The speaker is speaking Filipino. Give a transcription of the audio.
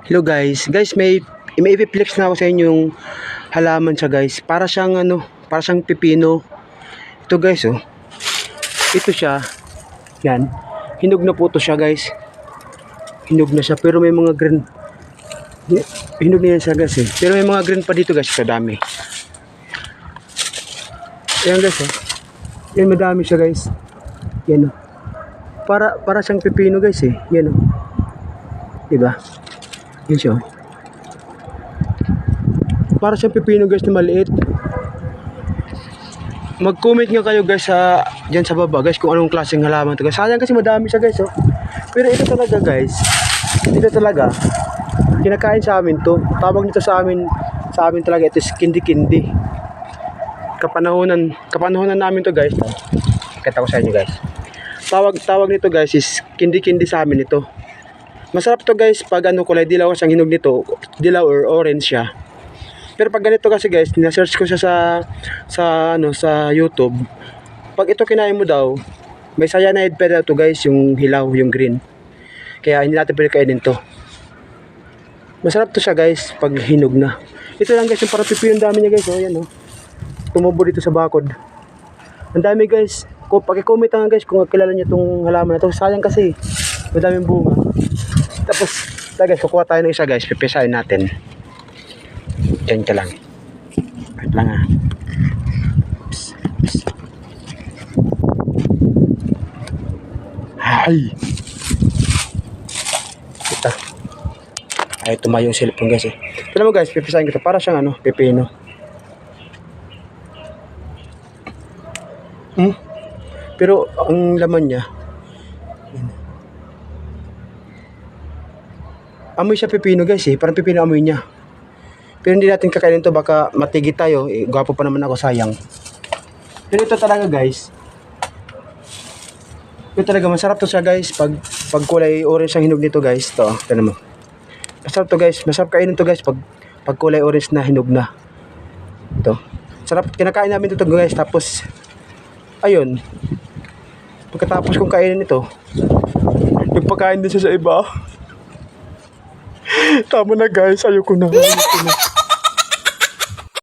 Hello guys, may i-flex na ako sa inyo yung halaman siya guys. Para siyang pipino. Ito guys oh. Ito siya. Yan. Hinog na po to siya guys. Hinog na siya pero may mga green. Hinog na yan siya guys eh. Pero may mga green pa dito guys, kadami. Yan guys oh. Yan madami siya guys. Yan oh. Para siyang pipino guys eh. Yan oh. Diba? Yan siya. Para siyang pipino guys na maliit. Mag-comment nga kayo guys dyan sa baba guys kung anong klaseng halaman to guys. Sayang kasi madami siya guys oh. Pero ito talaga guys. Ito talaga. Kinakain sa amin to. Tawag nito sa amin talaga ito is kindi-kindi. Kapanahonan namin to guys. Kita ko sa inyo guys. Tawag nito guys is kindi-kindi sa amin ito. Masarap to guys pag kulay dilaw ang hinog nito, dilaw or orange siya. Pero pag ganito kasi guys, na-search ko siya sa YouTube. Pag ito kinain mo daw, may cyanide pa daw to guys, yung hilaw, yung green. Kaya hindi natin pwede kainin to. Masarap to siya guys pag hinog na. Ito lang guys, yung parang pipino, ang dami niya guys, oh, yan oh. Tumubo dito sa bakod. Ang dami guys. Paki-comment nga guys kung kilala niyo tong halaman na to. Sayang kasi, madaming bunga. Tapos, guys, kukuha tayo ng isa guys, pipisahin natin. Yan ka lang. Wait lang ah. Ay! Kita. Ay, tumayo yung cellphone guys eh. Ito mo guys, pipisahin ko ito. Para siyang pipino. Pero, ang laman niya, amoy siya pipino guys eh. Parang pipino amoy niya. Pero hindi natin kakainin to, baka matigit tayo. Gwapo pa naman ako, sayang. Pero ito talaga guys. Ito talaga masarap to siya guys. Pag kulay orange ang hinog nito guys. Ito, tignan mo. Masarap to guys. Masarap kainin to guys pag kulay orange na hinog na. Ito. Sarap, kinakain namin ito guys. Tapos, ayun. Pagkatapos kong kainin ito, nagpakain din siya sa iba. Tama na guys, ayoko na.